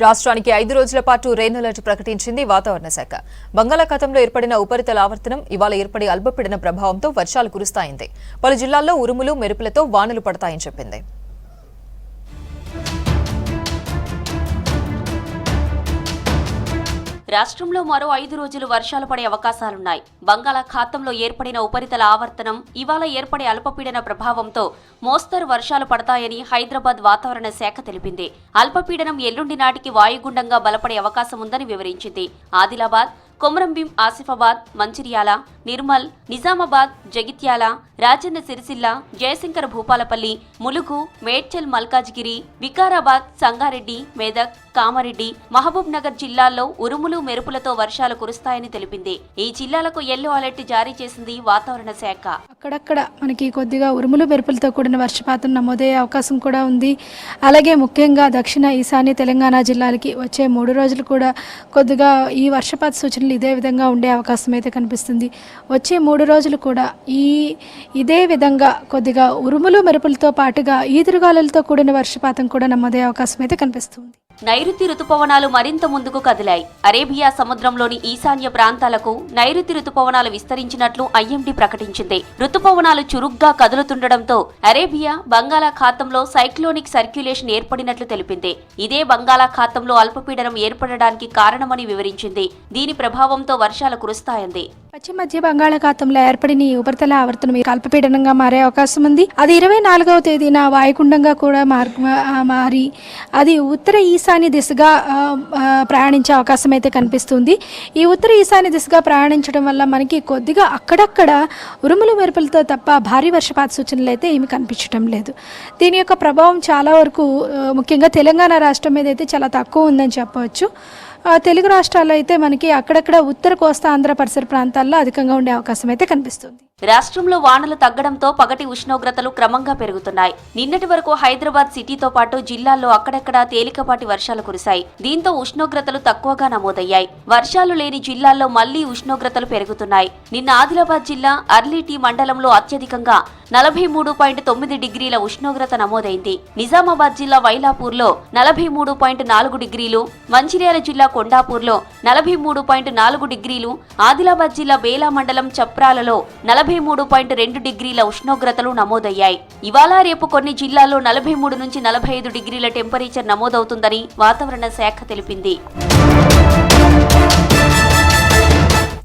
రాష్ట్రానికి 5 రోజుల పాటు రెయిన్ అలర్ట్ ప్రకటించింది వాతావరణ శాఖ. బంగాళాఖాతంలో ఏర్పడిన ఉపరితల ఆవర్తనం ఇవాళ ఏర్పడి అల్పపీడన ప్రభావంతో వర్షాలు కురుస్తాయింది. పలు జిల్లాల్లో ఉరుములు మెరుపులతో వానలు పడతాయని చెప్పింది. రాష్ట్రంలో మరో 5 రోజులు వర్షాలు పడే అవకాశాలున్నాయి. బంగాళాఖాతంలో ఏర్పడిన ఉపరితల ఆవర్తనం ఇవాళ ఏర్పడే అల్పపీడన ప్రభావంతో మోస్తరు వర్షాలు పడతాయని హైదరాబాద్ వాతావరణ శాఖ తెలిపింది. అల్పపీడనం ఎల్లుండి నాటికి వాయుగుండంగా బలపడే అవకాశం ఉందని వివరించింది. ఆదిలాబాద్, కొమరంభీం, ఆసిఫాబాద్, మంచిర్యాల, నిర్మల్, నిజామాబాద్, జగిత్యాల, రాజన్న సిరిసిల్ల, జయశంకర భూపాలపల్లి, ములుగు, మేడ్చల్, మల్కాజ్గిరి, వికారాబాద్, సంగారెడ్డి, మెదక్, కామారెడ్డి, మహబూబ్ నగర్ జిల్లాల్లో ఉరుములు మెరుపులతో వర్షాలు కురుస్తాయని తెలిపింది. ఈ జిల్లాలకు యెల్లో అలర్ట్ జారీ చేసింది వాతావరణ శాఖ. అక్కడక్కడ మనకి కొద్దిగా ఉరుములు మెరుపులతో కూడిన వర్షపాతం నమోదయ్యే అవకాశం కూడా ఉంది. అలాగే ముఖ్యంగా దక్షిణ ఈశాన్య తెలంగాణ జిల్లాలకి వచ్చే 3 రోజులు కూడా కొద్దిగా ఈ వర్షపాత సూచనలు ఇదే విధంగా ఉండే అవకాశం అయితే కనిపిస్తుంది. వచ్చే 3 రోజులు కూడా ఇదే విధంగా కొద్దిగా ఉరుములు మెరుపులతో పాటుగా ఈదురుగాలులతో కూడిన వర్షపాతం కూడా నమోదయ్యే అవకాశం అయితే కనిపిస్తుంది. నైరుతి రుతుపవనాలు మరింత ముందుకు కదిలాయి. అరేబియా సముద్రంలోని ఈశాన్య ప్రాంతాలకు నైరుతి రుతుపవనాలు విస్తరించినట్లు ఐఎండీ ప్రకటించింది. రుతుపవనాలు చురుగ్గా కదులుతుండటంతో అరేబియా బంగాళాఖాతంలో సైక్లోనిక్ సర్క్యులేషన్ ఏర్పడినట్లు తెలిపింది. ఇదే బంగాళాఖాతంలో అల్పపీడనం ఏర్పడడానికి కారణమని వివరించింది. దీని ప్రభావంతో వర్షాలు కురుస్తాయంది. పశ్చిమ మధ్య బంగాళాఖాతంలో ఏర్పడిన ఈ ఉపరితల ఆవర్తనం అల్పపీడనంగా మారే అవకాశం ఉంది. అది 24వ తేదీన వాయుగుండంగా కూడా మారి అది ఉత్తర ఈశాన్య దిశగా ప్రయాణించే అవకాశం అయితే కనిపిస్తుంది. ఈ ఉత్తర ఈశాన్య దిశగా ప్రయాణించడం వల్ల మనకి కొద్దిగా అక్కడక్కడ ఉరుములు మెరుపులతో తప్ప భారీ వర్షపాత సూచనలు అయితే ఏమి కనిపించడం లేదు. దీని యొక్క ప్రభావం చాలా వరకు ముఖ్యంగా తెలంగాణ రాష్ట్రం మీద అయితే చాలా తక్కువ ఉందని చెప్పవచ్చు. తెలుగు రాష్ట్రాల్లో అయితే మనకి అక్కడక్కడ ఉత్తర కోస్తా ఆంధ్ర పరిసర ప్రాంతాల్లో అధికంగా ఉండే అవకాశం అయితే కనిపిస్తుంది. రాష్ట్రంలో వానలు తగ్గడంతో పగటి ఉష్ణోగ్రతలు క్రమంగా పెరుగుతున్నాయి. నిన్నటి వరకు హైదరాబాద్ సిటీతో పాటు జిల్లాల్లో అక్కడక్కడా తేలికపాటి వర్షాలు కురిశాయి. దీంతో ఉష్ణోగ్రతలు తక్కువగా నమోదయ్యాయి. వర్షాలు లేని జిల్లాల్లో మళ్లీ ఉష్ణోగ్రతలు పెరుగుతున్నాయి. నిన్న ఆదిలాబాద్ జిల్లా అర్లీటీ మండలంలో అత్యధికంగా 43.9 డిగ్రీల ఉష్ణోగ్రత నమోదైంది. నిజామాబాద్ జిల్లా వైలాపూర్లో 43.4 డిగ్రీలు, మంచిర్యాల జిల్లా కొండాపూర్లో 43.4 డిగ్రీలు, ఆదిలాబాద్ జిల్లా బేలా మండలం చప్రాలలో 43.2 డిగ్రీల ఉష్ణోగ్రతలు నమోదయ్యాయి. ఇవాళ రేపు కొన్ని జిల్లాల్లో 43 నుంచి 45 డిగ్రీల టెంపరేచర్ నమోదవుతుందని వాతావరణ శాఖ తెలిపింది.